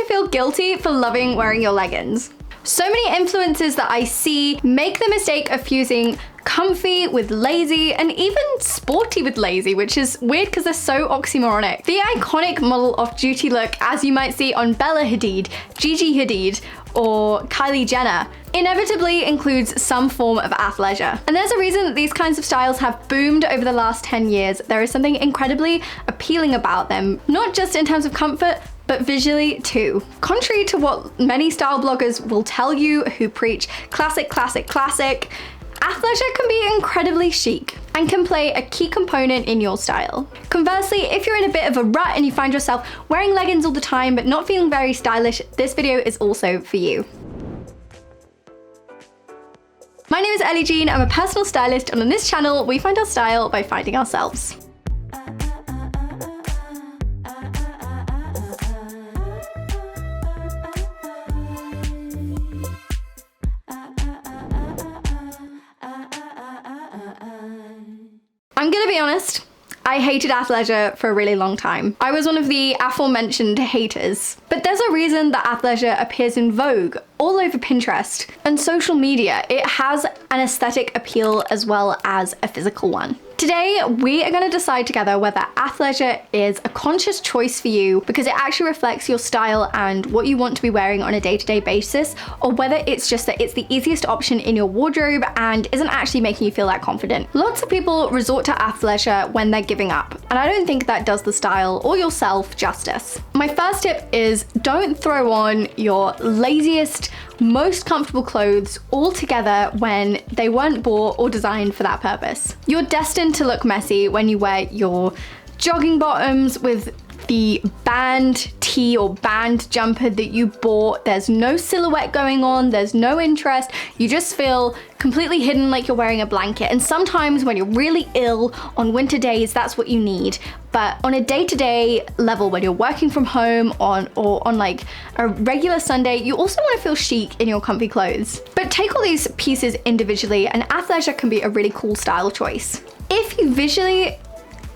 feel guilty for loving wearing your leggings. So many influencers that I see make the mistake of fusing comfy with lazy and even sporty with lazy, which is weird because they're so oxymoronic. The iconic model off-duty look, as you might see on Bella Hadid, Gigi Hadid, or Kylie Jenner, inevitably includes some form of athleisure. And there's a reason that these kinds of styles have boomed over the last 10 years. There is something incredibly appealing about them, not just in terms of comfort, but visually too. Contrary to what many style bloggers will tell you who preach classic, classic, classic, athleisure can be incredibly chic and can play a key component in your style. Conversely, if you're in a bit of a rut and you find yourself wearing leggings all the time but not feeling very stylish, this video is also for you. My name is Ellie-Jean, I'm a personal stylist, and on this channel we find our style by finding ourselves. I'm gonna be honest, I hated athleisure for a really long time. I was one of the aforementioned haters. But there's a reason that athleisure appears in Vogue, all over Pinterest, and social media. It has an aesthetic appeal as well as a physical one. Today, we are gonna decide together whether athleisure is a conscious choice for you because it actually reflects your style and what you want to be wearing on a day-to-day basis, or whether it's just that it's the easiest option in your wardrobe and isn't actually making you feel that confident. Lots of people resort to athleisure when they're giving up, and I don't think that does the style or yourself justice. My first tip is don't throw on your laziest, most comfortable clothes all together when they weren't bought or designed for that purpose. You're destined to look messy when you wear your jogging bottoms with the band tee or band jumper that you bought. There's no silhouette going on, there's no interest. You just feel completely hidden like you're wearing a blanket. And sometimes when you're really ill on winter days, that's what you need. But on a day-to-day level, when you're working from home or on like a regular Sunday, you also want to feel chic in your comfy clothes. But take all these pieces individually and athleisure can be a really cool style choice. If you visually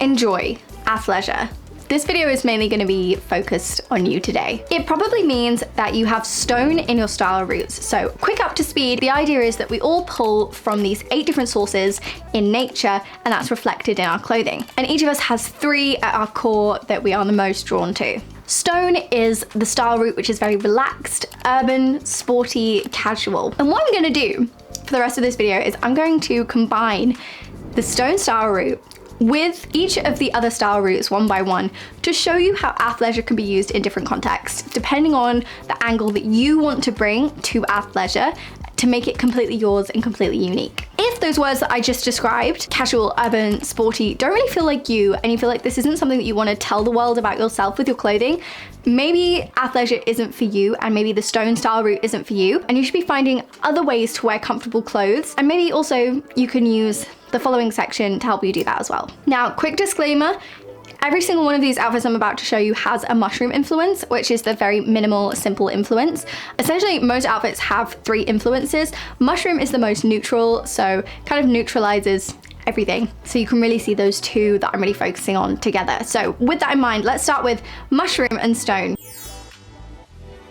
enjoy athleisure, this video is mainly going to be focused on you today. It probably means that you have stone in your style roots. So quick up to speed, the idea is that we all pull from these 8 different sources in nature, and that's reflected in our clothing. And each of us has 3 at our core that we are the most drawn to. Stone is the style root, which is very relaxed, urban, sporty, casual. And what I'm going to do for the rest of this video is I'm going to combine the stone style root with each of the other style roots one by one to show you how athleisure can be used in different contexts, depending on the angle that you want to bring to athleisure to make it completely yours and completely unique. If those words that I just described, casual, urban, sporty, don't really feel like you, and you feel like this isn't something that you want to tell the world about yourself with your clothing, maybe athleisure isn't for you, and maybe the stone style route isn't for you, and you should be finding other ways to wear comfortable clothes. And maybe also you can use the following section to help you do that as well. Now, quick disclaimer, every single one of these outfits I'm about to show you has a mushroom influence, which is the very minimal, simple influence. Essentially, most outfits have 3 influences. Mushroom is the most neutral, so kind of neutralizes everything. So you can really see those 2 that I'm really focusing on together. So with that in mind, let's start with mushroom and stone.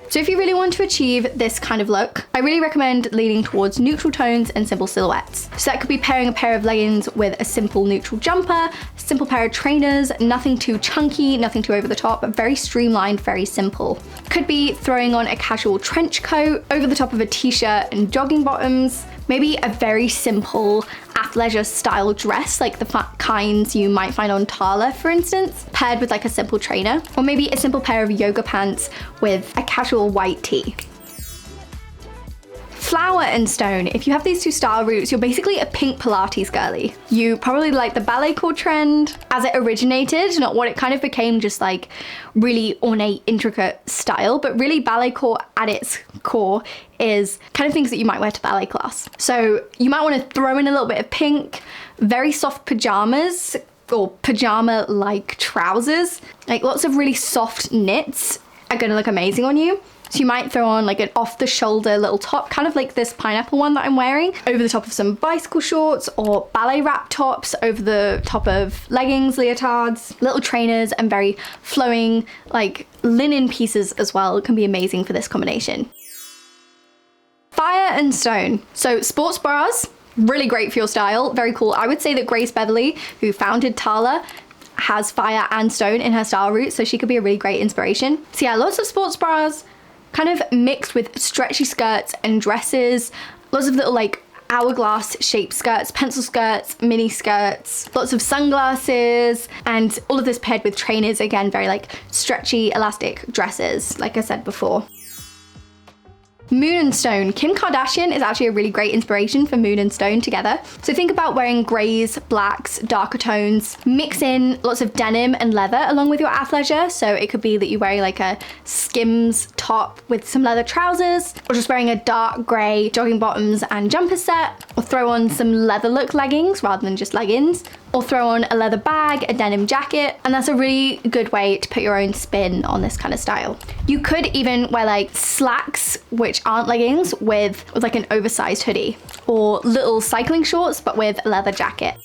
So if you really want to achieve this kind of look, I really recommend leaning towards neutral tones and simple silhouettes. So that could be pairing a pair of leggings with a simple neutral jumper, a simple pair of trainers, nothing too chunky, nothing too over the top, but very streamlined, very simple. Could be throwing on a casual trench coat over the top of a t-shirt and jogging bottoms, maybe a very simple athleisure style dress, like the kinds you might find on Tala, for instance, paired with like a simple trainer, or maybe a simple pair of yoga pants with a casual white tee. Flower and stone, if you have these 2 style roots, you're basically a pink Pilates girly. You probably like the ballet core trend as it originated, not what it kind of became, just like really ornate, intricate style, but really ballet core at its core is kind of things that you might wear to ballet class. So you might want to throw in a little bit of pink, very soft pajamas or pajama-like trousers, like lots of really soft knits, are gonna look amazing on you. So you might throw on like an off the shoulder little top, kind of like this pineapple one that I'm wearing, over the top of some bicycle shorts, or ballet wrap tops over the top of leggings, leotards, little trainers, and very flowing like linen pieces as well. It can be amazing for this combination. Fire and stone. So sports bras, really great for your style, very cool. I would say that Grace Beverly, who founded Tala, has fire and stone in her style route, so she could be a really great inspiration. So yeah, lots of sports bras, kind of mixed with stretchy skirts and dresses, lots of little like hourglass shaped skirts, pencil skirts, mini skirts, lots of sunglasses, and all of this paired with trainers, again, very like stretchy elastic dresses, like I said before. Moon and stone. Kim Kardashian is actually a really great inspiration for moon and stone together. So think about wearing grays, blacks, darker tones. Mix in lots of denim and leather along with your athleisure. So it could be that you're wearing like a Skims top with some leather trousers, or just wearing a dark grey jogging bottoms and jumper set, or throw on some leather look leggings rather than just leggings, or throw on a leather bag, a denim jacket, and that's a really good way to put your own spin on this kind of style. You could even wear like slacks, which aren't leggings, with like an oversized hoodie, or little cycling shorts but with a leather jacket.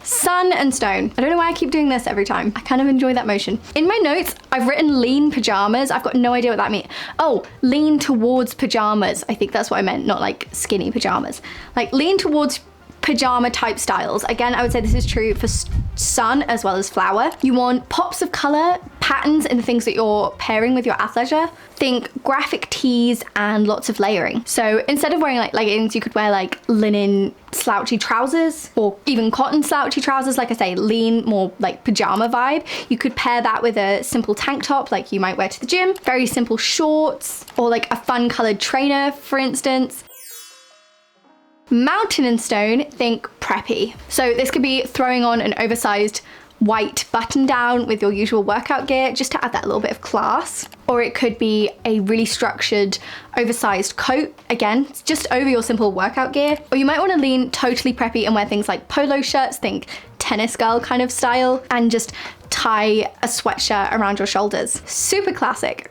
Sun and stone. I don't know why I keep doing this every time. I kind of enjoy that motion. In my notes, I've written lean pajamas. I've got no idea what that means. Oh, lean towards pajamas. I think that's what I meant, not like skinny pajamas. Like lean towards pajama type styles. Again, I would say this is true for sun as well as flower. You want pops of color, patterns in the things that you're pairing with your athleisure. Think graphic tees and lots of layering. So instead of wearing like leggings, you could wear like linen slouchy trousers, or even cotton slouchy trousers. Like I say, lean, more like pajama vibe. You could pair that with a simple tank top like you might wear to the gym, very simple shorts, or like a fun colored trainer, for instance. Mountain and stone, think preppy. So this could be throwing on an oversized white button down with your usual workout gear just to add that little bit of class. Or it could be a really structured oversized coat, again, just over your simple workout gear. Or you might want to lean totally preppy and wear things like polo shirts, think tennis girl kind of style, and just tie a sweatshirt around your shoulders. Super classic.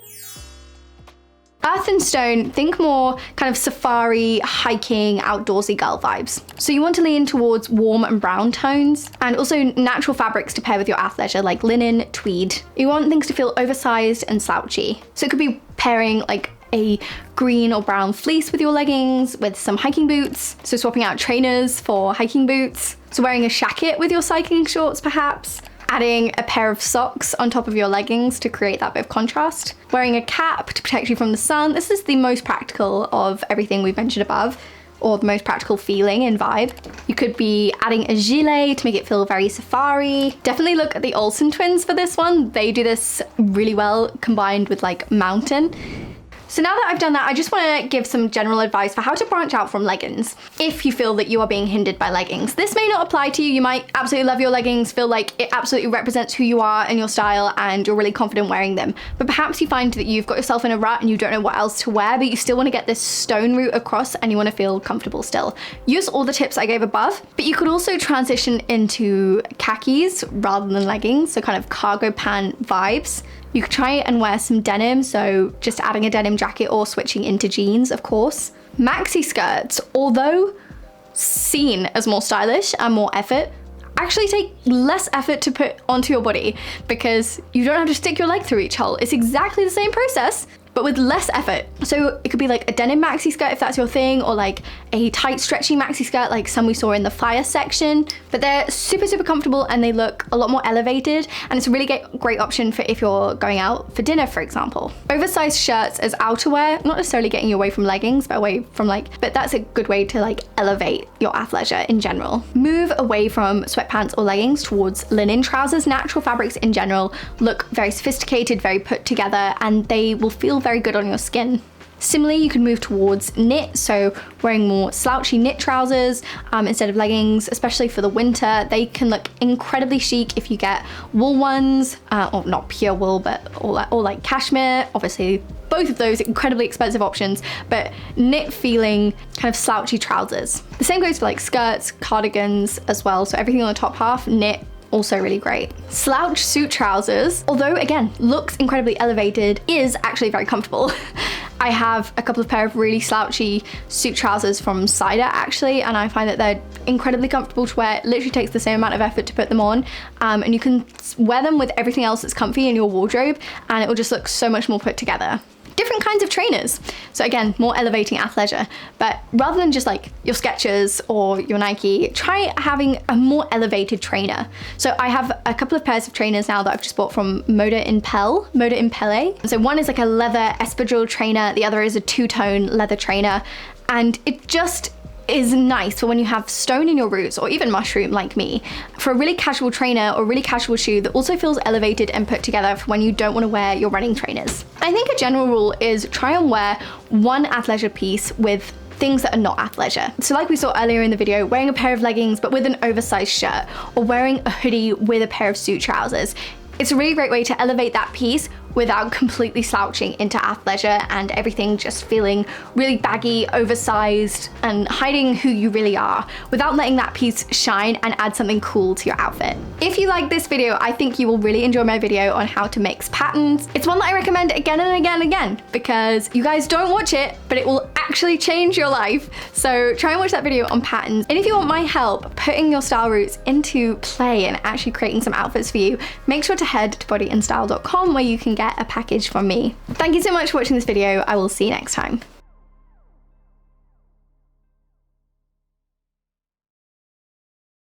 Earth and stone, think more kind of safari, hiking, outdoorsy girl vibes. So you want to lean towards warm and brown tones, and also natural fabrics to pair with your athleisure like linen, tweed. You want things to feel oversized and slouchy. So it could be pairing like a green or brown fleece with your leggings with some hiking boots. So swapping out trainers for hiking boots. So wearing a shacket with your cycling shorts perhaps. Adding a pair of socks on top of your leggings to create that bit of contrast. Wearing a cap to protect you from the sun. This is the most practical of everything we've mentioned above, or the most practical feeling and vibe. You could be adding a gilet to make it feel very safari. Definitely look at the Olsen twins for this one. They do this really well combined with like mountain. So now that I've done that, I just want to give some general advice for how to branch out from leggings if you feel that you are being hindered by leggings. This may not apply to you. You might absolutely love your leggings, feel like it absolutely represents who you are and your style, and you're really confident wearing them. But perhaps you find that you've got yourself in a rut and you don't know what else to wear, but you still want to get this stone route across and you want to feel comfortable still. Use all the tips I gave above, but you could also transition into khakis rather than leggings, so kind of cargo pant vibes. You could try and wear some denim, so just adding a denim jacket or switching into jeans, of course. Maxi skirts, although seen as more stylish and more effort, actually take less effort to put onto your body because you don't have to stick your leg through each hole. It's exactly the same process, but with less effort. So it could be like a denim maxi skirt if that's your thing, or like a tight stretchy maxi skirt like some we saw in the fire section. But they're super, super comfortable and they look a lot more elevated, and it's a really great option for if you're going out for dinner, for example. Oversized shirts as outerwear, not necessarily getting you away from leggings, but but that's a good way to like elevate your athleisure in general. Move away from sweatpants or leggings towards linen trousers. Natural fabrics in general look very sophisticated, very put together, and they will feel very good on your skin. Similarly, you can move towards knit, so wearing more slouchy knit trousers instead of leggings, especially for the winter. They can look incredibly chic if you get wool ones, or not pure wool, but or like cashmere. Obviously, both of those incredibly expensive options, but knit feeling kind of slouchy trousers. The same goes for like skirts, cardigans as well. So everything on the top half, knit also really great. Slouch suit trousers, although again, looks incredibly elevated, is actually very comfortable. I have a couple of pair of really slouchy suit trousers from Cider actually, and I find that they're incredibly comfortable to wear. It literally takes the same amount of effort to put them on, and you can wear them with everything else that's comfy in your wardrobe, and it will just look so much more put together. Different kinds of trainers. So again, more elevating athleisure, but rather than just like your Skechers or your Nike, try having a more elevated trainer. So I have a couple of pairs of trainers now that I've just bought from Moda in Pele. So one is like a leather espadrille trainer, the other is a two-tone leather trainer, and it just is nice for when you have stone in your roots or even mushroom like me, for a really casual trainer or really casual shoe that also feels elevated and put together for when you don't want to wear your running trainers. I think a general rule is try and wear one athleisure piece with things that are not athleisure. So like we saw earlier in the video, wearing a pair of leggings but with an oversized shirt, or wearing a hoodie with a pair of suit trousers. It's a really great way to elevate that piece without completely slouching into athleisure and everything just feeling really baggy, oversized, and hiding who you really are, without letting that piece shine and add something cool to your outfit. If you like this video, I think you will really enjoy my video on how to mix patterns. It's one that I recommend again and again and again, because you guys don't watch it, but it will actually change your life. So try and watch that video on patterns. And if you want my help putting your style roots into play and actually creating some outfits for you, make sure to head to bodyandstyle.com where you can get a package from me. Thank you so much for watching this video. I will see you next time.